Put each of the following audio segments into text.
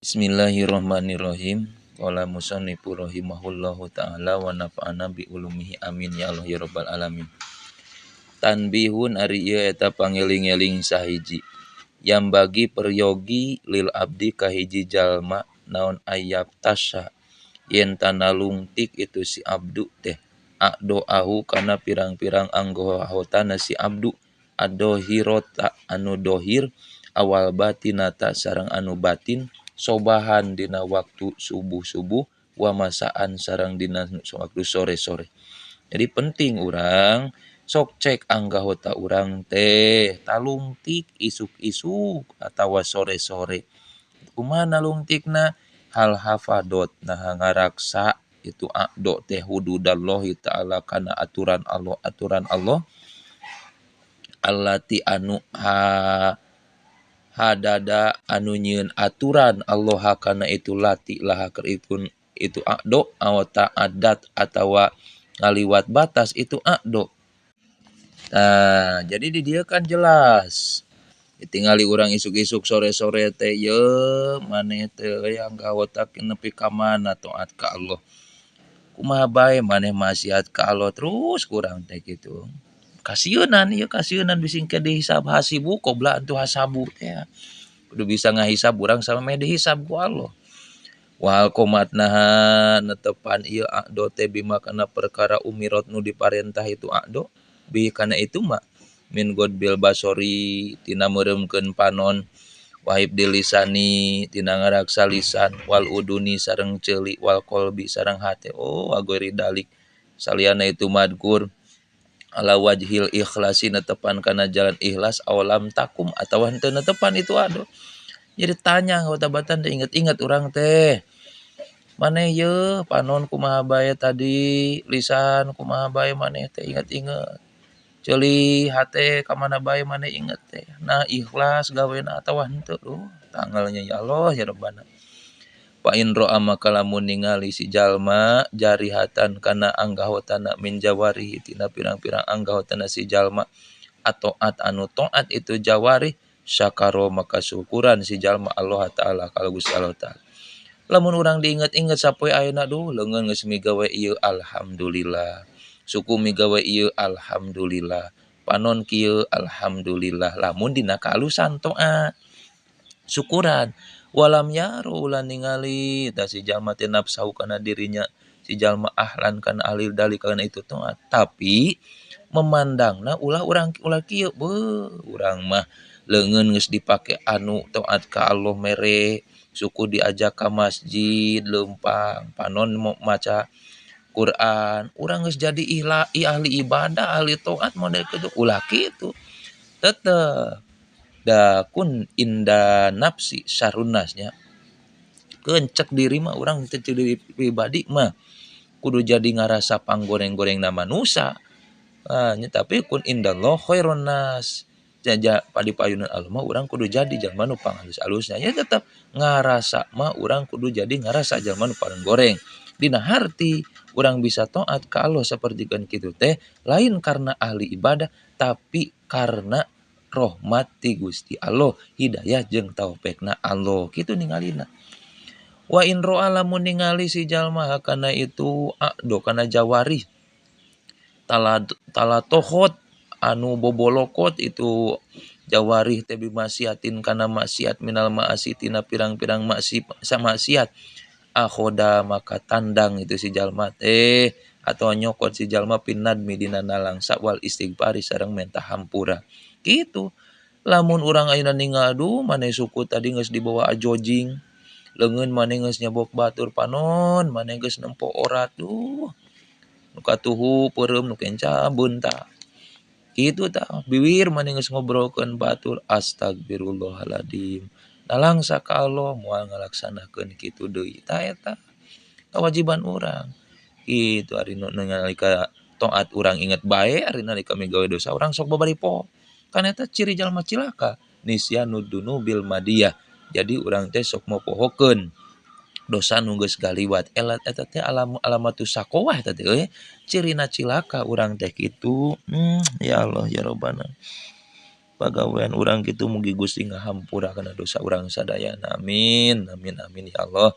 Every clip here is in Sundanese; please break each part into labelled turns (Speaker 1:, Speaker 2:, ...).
Speaker 1: Bismillahirrahmanirrahim. Qala musannifu rahimahullahu ta'ala wa nafa'ana bi ulumihi amin ya Allah ya rabbal alamin. Tanbihun ari ieu eta pangeling-eling sahiji. Yang bagi peryogi lil abdi kahiji jalma naon ayab tasya yen tanalungtik itu si abdu teh doahu kana pirang-pirang anggotana si abdu adohirota anu dohir awal batinata sareng anu batin sobahan dina waktu subuh-subuh wa masaan sareng dina waktu sore-sore. Jadi penting urang sok cek anggota urang teh talungtik isuk-isuk atawa sore-sore. Kumaha nalungtikna hal hafadot nah ngaraksa itu aqdo teh hududallahi ta'ala kana aturan Allah allati anu hadada anu nyieun aturan Allah kana itu lati laha keur itu aqdo awata adat atawa ngaliwat batas itu aqdo. Nah, jadi di dia kan jelas. Tingali urang isuk-isuk sore-sore teh ye maneh teh yang gawotak nepi ka mana taat ka Allah. Kumaha bae maneh maksiat ka Allah terus kurang teh kitu. Kasieunnan bising ke dihisab hasibu qobla antu hasabu teh. Kudu bisa ngahisab urang sameme dihisab ku Allah. Wal komatnaha netepan ieu aqdo teh bima kana perkara umirat nu diparentah itu aqdo bi kana itu mah min godbil basori tina meureumkeun panon wahib dilisani tina ngaraksa lisan wal uduni sareng ceuli wal qalbi sareng hate agoiri dalik saliyana itu madkur ala wajhil ikhlasi netepan kana jalan ikhlas awalam takum atawa henteu netepan itu ado. Jadi tanya otabatan teh inget-inget urang teh maneh ye panon kumaha bae tadi lisan kumaha bae maneh teh inget-inget ceuli hate ka mana bae maneh inget teh nah ikhlas gawena atawa henteu tanggalnya ya Allah ya Rabbana. Fa in ra'a maka lamun ningali si jalma jarihatan kana anggahotana min jawari tina pirang-pirang anggahotana si jalma atoat anu taat itu jawari syakaro maka syukuran si jalma Allah taala ka Gusti Allah taala. Lamun urang diinget-inget sapoe ayeuna leungeun geus migawe ieu alhamdulillah. Suku migawe ieu alhamdulillah. Panon kieu alhamdulillah. Lamun dina kalusan taat syukuran walam yaru ulah ningali da si jalma teh nafsahu kana dirinya si jalma ahlan kana ahli dalik kana itu taat tapi memandangna ulah kieu urang mah leungeun geus dipake anu taat ka Allah mere suku diajak ka masjid leumpang panon maca Quran urang geus jadi ahli ibadah ahli taat model kitu ulah kitu tetep da kun inda nafsi sarunasnya kencek diri mah urang teu diri pribadi mah kudu jadi ngarasa panggoreng-goreng na manusia. Nya tapi kun indallah khairun nas jaja padipayunan Allah mah urang kudu jadi jalma nu panghalus-halusna ya tetep ngarasa mah urang kudu jadi ngarasa jalma nu paling goreng dina harti urang bisa taat ka Allah sapertikeun kitu teh lain karena ahli ibadah tapi karena rahmat ti Gusti Allah hidayah jeung taufeekna Allah kitu ningalina. Wa in ra'a lamun ningali si jalma kana itu aqdo kana jawari talatohot anu bobolokot itu jawarih teh bimasiatin kana maksiat minal maasi tina pirang-pirang maksiat akhoda maka tandang itu si jalma teh atau nyokot si jalma pinadmi dina nalangsa wal istighfari sareng minta hampura gitu. Lamun urang ayeuna ningadu maneh suku tadi geus dibawa ajojing leungeun maneh geus nyabok batur panon maneh geus nempo orat nu katuhu peureum nu kenca beunta kitu tah bibir maneh geus ngobrolkeun batur astagfirullahaladzim nalangsa ka Allah moal ngalaksanakeun kitu deui tah eta kewajiban urang kitu ari nu nalika taat urang inget bae ari nalika migawe dosa urang sok babaripo kan eta ciri jalma cilaka nisyanud dunubil madiyah jadi urang teh sok mopohokeun dosa nu geus galiwat eta teh alamatus saqawah eta teh cirina cilaka urang teh kitu ya Allah ya Rabbana. pagawean urang kitu mugi Gusti ngahampura kana dosa urang sadayana. Amin. Amin amin ya Allah.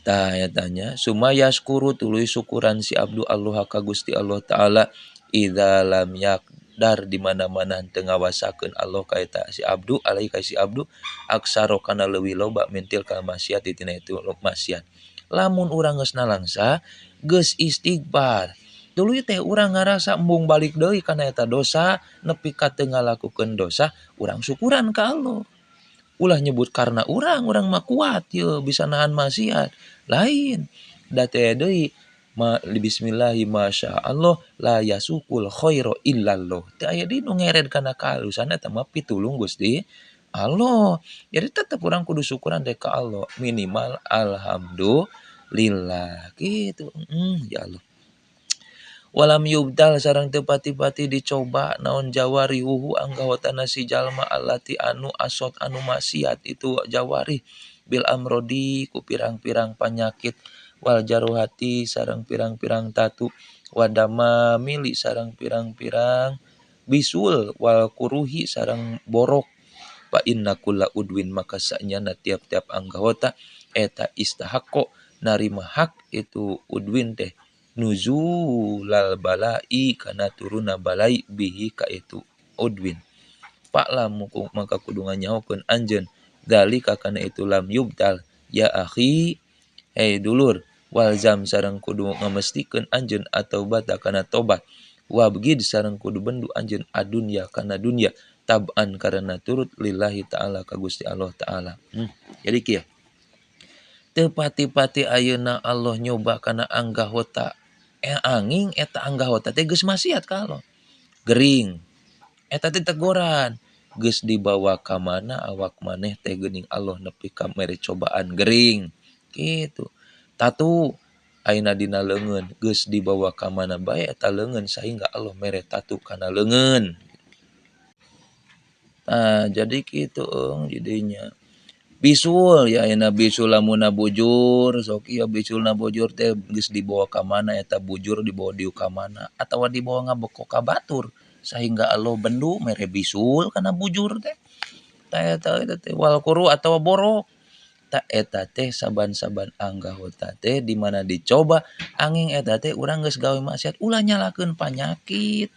Speaker 1: Tah etanya sumayaskuru tuluy syukuran si abdu Allah ka Gusti Allah taala idza lam yakdar di mana-mana teu ngawasakeun Allah ka eta si abdu alai ka si abdu aksaro kana leuwih loba mentil ka maksiat tina itu maksiat. Lamun urang geus nalangsa geus istighfar. Tuluy teh urang ngarasa embung balik deui kana eta dosa nepi ka teu ngalakukeun dosa, urang syukuran ka Allah. Ulah nyebut karena urang mah kuat ye bisa nahan maksiat. Lain. Da teh deui bismillahi masyaallah la yasukul khairu illallah. Teu aya deui nu ngered kana kahalusan eta mah pitulung Gusti Allah. Jadi tetep urang kudu syukuran teh ka Allah. Minimal alhamdulillah gitu. Ya Allah. Walam yubdal sareng teu pati-pati dicoba naon jawarihuhu anggahotana si jalma allati anu asot anu maksiat itu jawari bil amrodi ku pirang-pirang panyakit wal jaruhati sareng pirang-pirang tatu wadama mili sareng pirang-pirang bisul wal kuruhi sareng borok fa inna kulla udwin maka sanyana tiap-tiap anggahota eta istahaqo narima hak itu udwin teh nuzulal balai kana turuna balai bihi ka itu udwin. Fa'lam maka kudu nganyahokeun anjeun dzalika kana itu lam yubdal ya akhi dulur walzam sareng kudu ngamestikeun anjeun atau bata kana tobat wabgid sareng kudu bendu anjeun adunya kana dunya tab'an karena turut lillahi ta'ala ka Gusti Allah taala. Jadi kieu teu pati-pati ayeuna Allah nyoba kana anggahota anging eta anggahota teh geus maksiat ka Allah. Gering eta teh teguran geus dibawa ka mana awak maneh teh geuning Allah nepi ka mere cobaan gering kitu. Tatu ayeuna dina leungeun geus dibawa ka mana bae eta leungeun sehingga Allah mere tatu kana leungeun. Jadi kitu jadinya. Bisul ya ayeuna bisul lamunna bujur sok ieu bisulna bujur teh geus dibawa ka mana eta bujur dibawa diu ka mana atawa dibawa ngabeko ka batur sehingga Allah bendu mere bisul kana bujur teh. Tah eta teh wal quru atawa borok. Tah eta teh saban-saban anggahota teh di mana dicoba anging eta teh urang geus gawe maksiat ulah nyalakeun panyakit.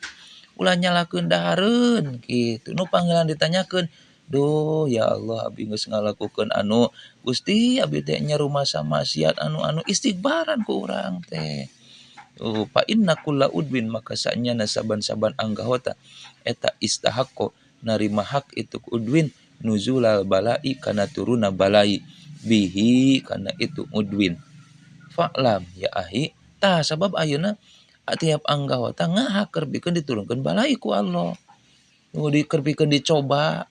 Speaker 1: Ulah nyalakeun dahareun kitu. Nu panggilan ditanyakeun duh ya Allah abdi geus ngalakukeun anu Gusti abdi teh nya rumasa maksiat anu istighfaran ku urang teh. Fa inna kulla udwin maka sanyana saban-saban anggahota eta istahaqqo narima hak itu udwin nuzulal balai kana turuna balai bihi kana itu udwin. Fa'lam ya ahi tah sabab ayeuna tiap anggahota ngahak keur pikeun diturunkeun balai ku Allah. Nu keur pikeun dicoba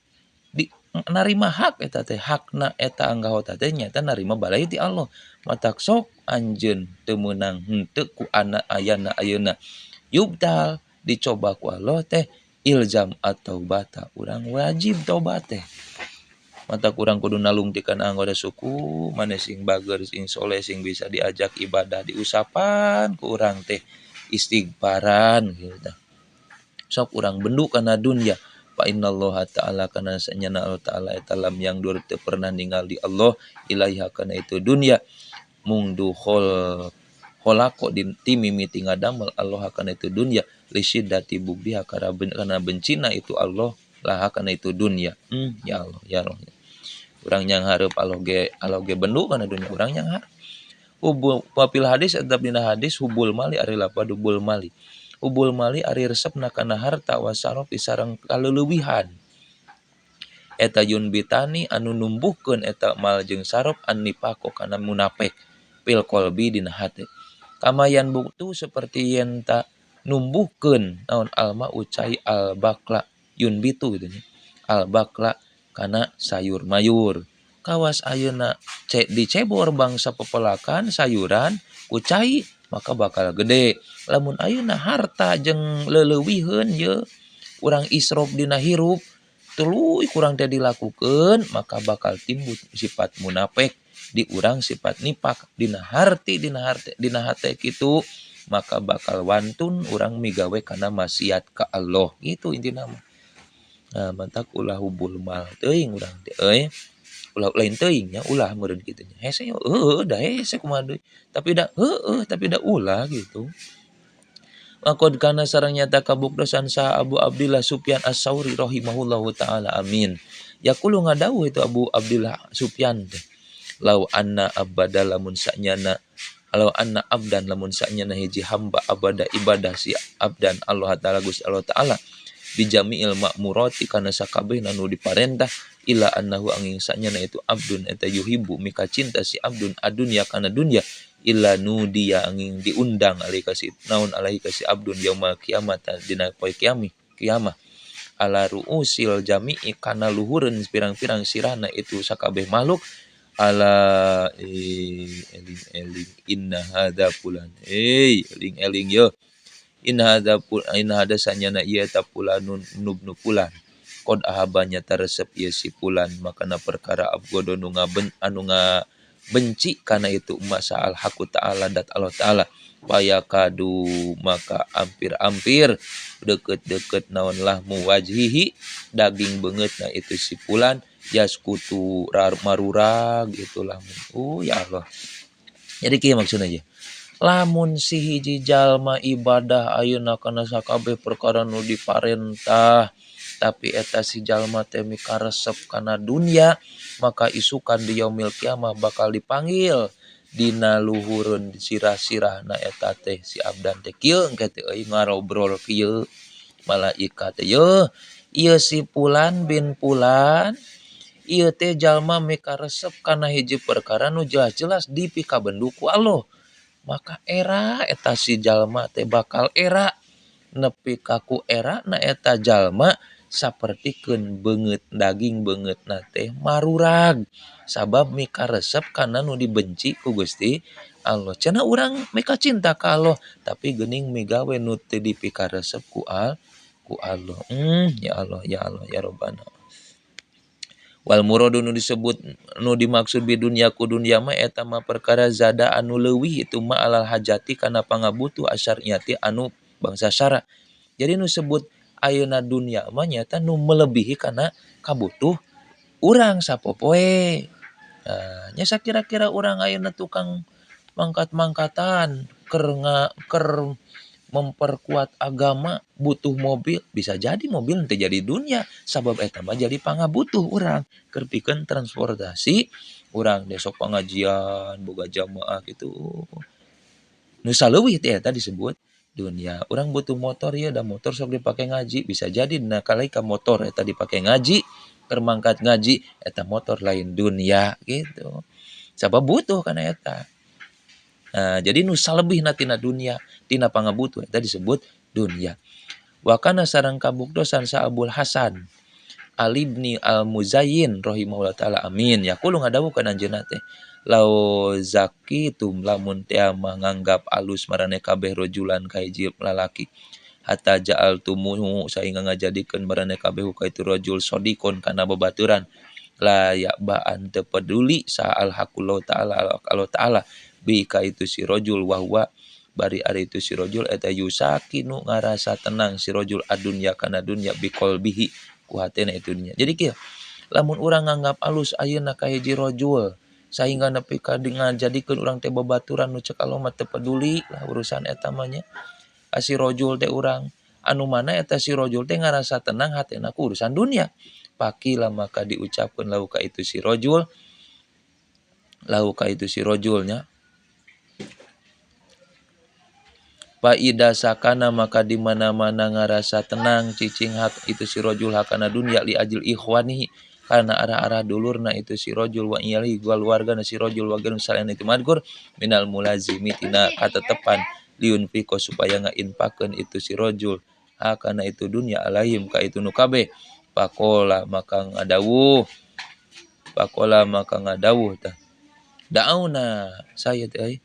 Speaker 1: narima hak eta teh hakna eta anggahota teh nyaeta narima balai ti Allah. Matak sok anjeun teu meunang henteu ku ayana ayeuna yubdal dicoba ku Allah teh ilzam atau bata urang wajib tobat teh. Matak urang kudu nalung ti kana anggota suku maneh sing bager sing soleh sing bisa diajak ibadah diusapan ku urang teh istighfaran gitu. Sok urang bendu kana dunya fa innallaha ta'ala kana sanyana Allah ta'ala eta lam yang dur teu pernah ningali Allah ilaiha kana itu dunya mungdu kholaqo ti mimiti ngadamel Allah kana itu dunya lisiddati bugdiha kana bencina itu Allah laha kana itu dunya. Ya Allah ya Allah. Urang yang hareup Allah ge bendu kana dunya urang yang hareup. Wapil hadis tetap dina hadis hubul mali ari lapad hubul mali. Hubul mali ari resepna kana harta wasaraf sareng kaleulewihan. Eta yun bitani anu numbuhkeun eta mal jeung saraf annipaqo kana munafik fil qalbi dina hate. Kamayan buktu seperti yen ta numbuhkeun naon alma ucai al bakla yun bitu gitu nya. Al bakla kana sayur mayur. Kawas ayeuna dicebor bangsa pepelakan sayuran ucai maka bakal gede. Lamun ayeuna harta jeung leuleuwihun ye urang isrof dina hirup tuluy kurang teh dilakukeun maka bakal timbul sifat munafik di urang sifat nifak dina hate kitu maka bakal wantun urang migawe kana maksiat ka Allah. Itu intina mah. Mantak ulah hubul mal teuing urang teh ulah lain teuing nya ulah meureun kitu nya. Hese da hese kumaha deui. Tapi da ulah gitu. Maqad kana sareng nyata kabukdosan saha Abu Abdillah Sufyan Ats-Tsauri rahimahullahu taala amin. Yaqulu ngadawuh itu Abu Abdillah Sufyan teh. Lau anna abada lamun sanyana Lau anna abdan lamun sanyana hiji hamba abada ibadah si abdan Allah taala Gusti Allah taala bijamiil ma'murati kana sakabehna nu diparentah ila annahu angin sanyana itu abdun eta yuhibbu mika cinta si abdun adunya kana dunya illa nudiya angin diundang alai kasih naon alai kasih abdun yaumul kiamat dina poe kiamah ala ruusil jami'i kana luhureun pirang-pirang sirahna itu sakabeh makhluk ala eling inna hadza fulan eling yo inna hada sanyana ieu ta fulanun nubnu fulan qad ahabanya taresep ieu si fulan makana perkara abgodo nu benci kana itu masa al haqu ta'ala dat Allah ta'ala kadu maka ampir-ampir deket-deket naon lah muwajhihi daging beungeutna itu si fulan yaskutu marurag gitulah. Ya Allah. Jadi kieu maksudna aja. Lamun si hiji jalma ibadah ayeuna kana sakabeh perkara nu diparentah tapi eta si jalma teh mikaresep kana dunya maka isukan di yaumil kiamah bakal dipanggil dina luhureun sirah-sirahna eta teh si abdan teh kieu engke teh euy ngarobrol kieu malaikat teh ieu si fulan bin fulan ieu teh jalma mikaresep kana hiji perkara nu jelas-jelas dipikabendu ku Allah. Maka era eta si jalma teh bakal era nepi ka ku era na eta jalma sapertikeun beungeut daging beungeutna teh marurag sabab mikaresep kana nu dibenci ku Gusti Allah. Cenah urang mika cinta ka Allah tapi geuning migawe nu teu dipikaresep ku Allah. Ya Allah ya Rabbana. Wal muradu nu disebut nu dimaksud bi dunya ku dunya mah eta mah perkara zada anu leuwih itu mah alal hajati kana pangabutuh asyariyati anu bangsa syara. Jadi nu sebut ayeuna dunya mah nyata nu melebihi kana kabutuh urang sapopoe. Nya sakira-kira urang ayeuna tukang mangkat-mangkatan keur memperkuat agama butuh mobil bisa jadi mobil teh jadi dunia sabab eta mah jadi pangabutuh urang keur pikeun transportasi urang besok pengajian boga jamaah gitu nu saleuwih teh eta disebut dunia. Urang butuh motor ya da motor sok dipake ngaji bisa jadi dina kalaika motor eta dipake ngaji keur mangkat ngaji eta motor lain dunia gitu sabab butuh kana eta. Jadi nu salebihna tina dunia tina pangabutuh eta disebut dunia. Wa kana sareng kabukdosan sa Abul Hasan Ali bin Al-Muzayyin rahimahullah taala amin. Yaqulu ngadawuh kana anjeunna teh lau zakitum lamun teh manganggap alus marane kabeh rojulan ka hiji lalaki hatta ja'altumuhu saingga ngajadikeun marane kabeh ka itu rajul sodikon kana babaturan la ya'ba'an teu peduli sa al-haqullahu taala Allah taala bi ka itu si rajul wahwa bari ari itu si rajul eta yusakinu ngarasa tenang si rajul adunya kana dunya bi qalbihi ku hatena itu dunya. Jadi kieu lamun urang nganggap alus ayeuna ka hiji rajul sehingga nepi ka ngajadikeun urang teh babaturan nu ceuk Allah mah teu peduli lah urusan eta mah nya. Si rajul teh urang anu mana eta si rajul teh ngarasa tenang hatena ku urusan dunia. Pakila maka diucapkeun lahu ka itu si rajulnya Faida sakana maka di mana-mana ngarasa tenang cicing hak itu si rajul hakana dunya li ajil ikhwanihi karena arah-arah dulurna itu si rajul wa iyali keluargana si rajul wa ganu salian itu madgur minal mulazimi tina katetepan liun fiko supaya ngainpakeun itu si rajul hakana itu dunya alaihim ka itu nu kabeh pakola maka ngadawuh tah da'auna saya teh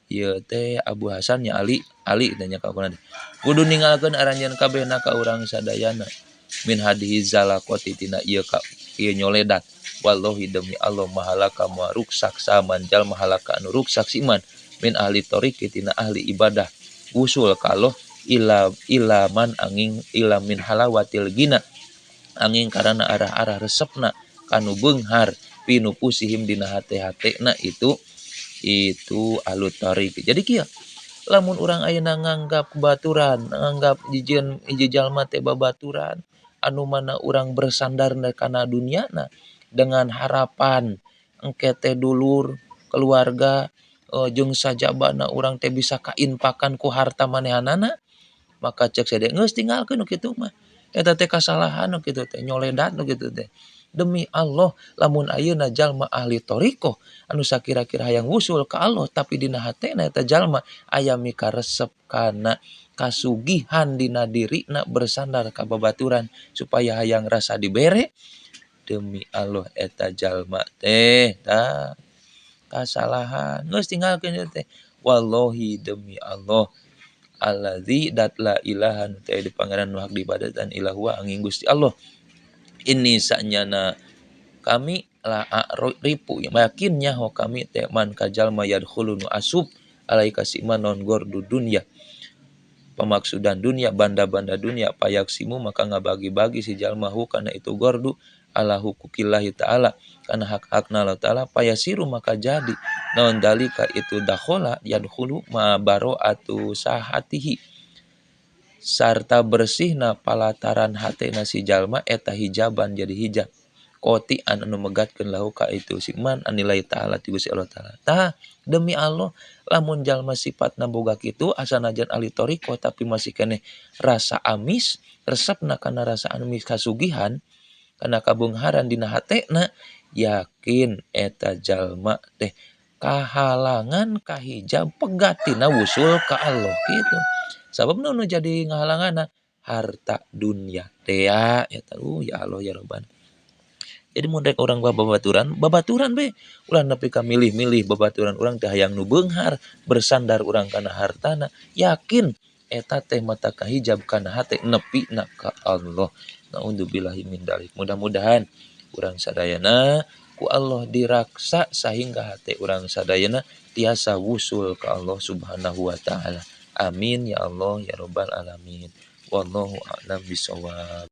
Speaker 1: ieu teh Abu Hasan nya Ali tanya ka urang kudu ninggalkeun aranjeun kabehna ka urang sadayana min hadihi zalaqati tina ieu nyoledat wallahi demi Allah mahalaka ma ruksak saman jalma halaka anu ruksak siman min ahli tariqi tina ahli ibadah usul ka Allah ila man angin ila min halawatil gina angin karena arah-arah resepna kanu beunghar pinu pusihim dina hate-hatena itu ahlu tariq. Jadi kieu lamun urang ayeuna nganggap baturan, nganggap jijieun hiji jalma teh babaturan, anu mana urang bersandar kana duniana dengan harapan engke teh dulur, keluarga, jeung sajabana urang teh bisa kainpakan ku harta manehanana, maka cek sade geus tinggalkeun nu kitu mah. Eta teh kasalahan nu kitu teh, nyoledat nu kitu teh. Demi Allah, lamun ayeuna jalma ahli thariqah anu sakira-kira hayang wusul ka Allah tapi dina hatena eta jalma aya mikaresep kana kasugihan dina dirina bersandar ka babaturan supaya hayang rasa dibere, demi Allah eta jalma teh tah kasalahan geus tinggalkeun ieu teh. Wallahi demi Allah alladzi dat la ilaha teu di pangeran nu hak diibadatan illa huwa angin Gusti Allah. Ini sanyana kami la ripu yakinnya ho kami teh man ka jalma yadkhulun asub alaika siman non gordu dunya. Pemaksudan dunia, banda-banda dunia payaksimu maka ngabagi-bagi si jalma hu kana itu gordu ala hukukillahi ta'ala kana hak-hakna Allah ta'ala payasiru maka jadi naon dalika itu dakhola yadkhulu ma baro'atu sahatihi sarta bersihna palataran hatena si jalma eta hijaban jadi hijab kotian anu megatkeun lahu ka itu si man anilai ta'ala ti Gusti Allah ta'ala. Tah demi Allah lamun jalma sifatna boga kitu asanajan ahli thariqah tapi masih keneh rasa amis resepna kana rasa amis kasugihan kana kabeungharan dina hatena yakin eta jalma teh kahalangan kahijab pegatina wusul ka Allah kitu. Sabab nu jadi ngahalanganna harta dunia teh ya ya Allah ya Rabbana. Jadi mun rek urang babaturan be ulah nepi ka milih-milih babaturan urang teh hayang nu beunghar bersandar urang kana hartana yakin eta teh mata kahijab kana hate nepina ka Allah. Naudzubillahi min dzalik. Mudah-mudahan urang sadayana ku Allah diraksa sehingga hate urang sadayana tiasa wusul ka Allah Subhanahu wa taala. Amin ya Allah ya rabbal alamin. Wallahu a'lam bishawab.